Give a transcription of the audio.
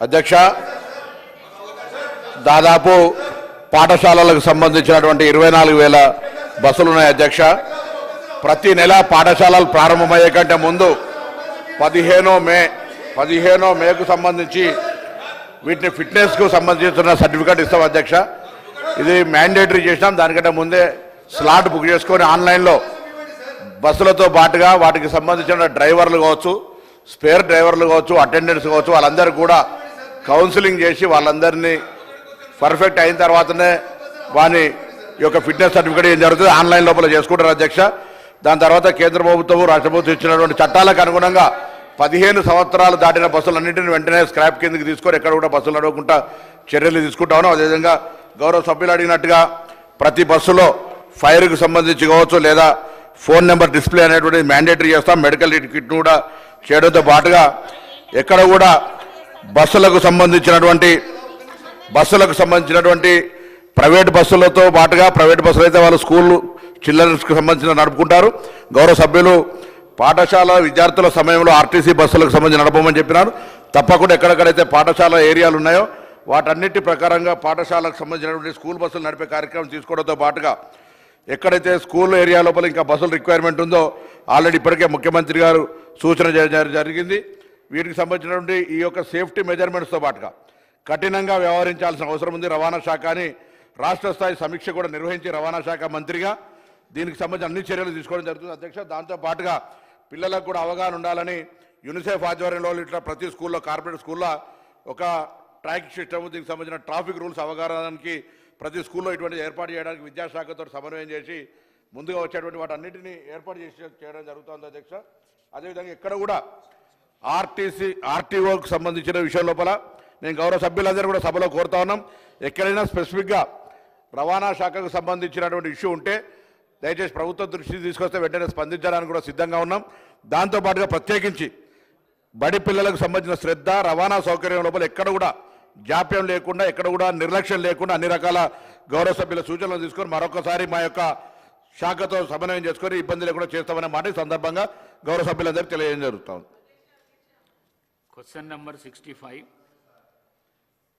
అధ్యక్ష దాదాపు పాఠశాలలకు సంబంధించినటువంటి 24,000 బస్సులు ఉన్నాయి అధ్యక్ష. ప్రతి నెల పాఠశాలలు ప్రారంభమయ్యే కంటే ముందు 15 మేకు సంబంధించి వీటిని ఫిట్నెస్కు సంబంధించిన సర్టిఫికేట్ ఇస్తాం అధ్యక్ష. ఇది మ్యాండేటరీ చేసినాం. దానికంటే ముందే స్లాట్ బుక్ చేసుకొని ఆన్లైన్లో బస్సులతో పాటుగా వాటికి సంబంధించిన డ్రైవర్లు కావచ్చు, స్పేర్ డ్రైవర్లు కావచ్చు, అటెండెంట్స్ కావచ్చు, వాళ్ళందరికీ కూడా కౌన్సిలింగ్ చేసి వాళ్ళందరినీ పర్ఫెక్ట్ అయిన తర్వాతనే వాని యొక్క ఫిట్నెస్ సర్టిఫికేట్ ఏం జరుగుతుంది ఆన్లైన్ లోపల చేసుకుంటారు అధ్యక్ష. దాని తర్వాత కేంద్ర ప్రభుత్వం రాష్ట్ర ప్రభుత్వం ఇచ్చినటువంటి చట్టాలకు అనుగుణంగా 15 సంవత్సరాలు దాటిన బస్సులన్నింటినీ వెంటనే స్క్రాప్ కిందకి తీసుకొని ఎక్కడ కూడా బస్సులు నడవకుండా చర్యలు తీసుకుంటాను. అదేవిధంగా గౌరవ సభ్యులు అడిగినట్టుగా ప్రతి బస్సులో ఫైర్కు సంబంధించి కావచ్చు లేదా ఫోన్ నెంబర్ డిస్ప్లే అనేటువంటి మ్యాండేటరీ చేస్తాం. మెడికల్ కిట్ను కూడా చేయడంతో పాటుగా ఎక్కడ కూడా బస్సులకు సంబంధించినటువంటి ప్రైవేట్ బస్సులతో పాటుగా ప్రైవేట్ బస్సులు అయితే వాళ్ళు స్కూళ్ళు చిల్డ్రన్స్కి సంబంధించిన నడుపుకుంటారు. గౌరవ సభ్యులు పాఠశాల విద్యార్థుల సమయంలో ఆర్టీసీ బస్సులకు సంబంధించి నడపమని చెప్పినారు. తప్పకుండా ఎక్కడెక్కడైతే పాఠశాల ఏరియాలు ఉన్నాయో వాటన్నిటి ప్రకారంగా పాఠశాలకు సంబంధించినటువంటి స్కూల్ బస్సులు నడిపే కార్యక్రమం తీసుకోవడంతో పాటుగా ఎక్కడైతే స్కూల్ ఏరియా లోపల ఇంకా బస్సుల రిక్వైర్మెంట్ ఉందో ఆల్రెడీ ఇప్పటికే ముఖ్యమంత్రి గారు సూచన జరిగింది. వీటికి సంబంధించినటువంటి ఈ యొక్క సేఫ్టీ మెజర్మెంట్స్తో పాటుగా కఠినంగా వ్యవహరించాల్సిన అవసరం ఉంది. రవాణా శాఖని రాష్ట్ర స్థాయి సమీక్ష కూడా నిర్వహించి రవాణా శాఖ మంత్రిగా దీనికి సంబంధించి అన్ని చర్యలు తీసుకోవడం జరుగుతుంది అధ్యక్ష. దాంతో పాటుగా పిల్లలకు కూడా అవగాహన ఉండాలని యూనిసెఫ్ ఆధ్వర్యంలో ఇట్లా ప్రతి స్కూల్లో కార్పొరేట్ స్కూల్లో ఒక ట్రాక్ సిస్టమ్ దీనికి సంబంధించిన ట్రాఫిక్ రూల్స్ అవగాహనకి ప్రతి స్కూల్లో ఇటువంటి ఏర్పాటు చేయడానికి విద్యాశాఖతో సమన్వయం చేసి ముందుగా వచ్చేటువంటి వాటన్నిటిని ఏర్పాటు చేయడం జరుగుతుంది అధ్యక్ష. అదేవిధంగా ఎక్కడ కూడా ఆర్టీఓకి సంబంధించిన విషయం లోపల నేను గౌరవ సభ్యులందరూ కూడా సభలో కోరుతా ఉన్నాం. ఎక్కడైనా స్పెసిఫిక్గా రవాణా శాఖకు సంబంధించినటువంటి ఇష్యూ ఉంటే దయచేసి ప్రభుత్వం దృష్టికి తీసుకొస్తే వెంటనే స్పందించడానికి కూడా సిద్ధంగా ఉన్నాం. దాంతోపాటుగా ప్రత్యేకించి బడి పిల్లలకు సంబంధించిన శ్రద్ధ రవాణా సౌకర్యం లోపల ఎక్కడ కూడా జాప్యం లేకుండా ఎక్కడ కూడా నిర్లక్ష్యం లేకుండా అన్ని రకాల గౌరవ సభ్యుల సూచనలు తీసుకొని మరొకసారి మా యొక్క శాఖతో సమన్వయం చేసుకొని ఇబ్బంది లేకుండా చేస్తామనే మాట ఈ సందర్భంగా గౌరవ సభ్యులందరికీ తెలియజేయడం జరుగుతుంది. Question number 65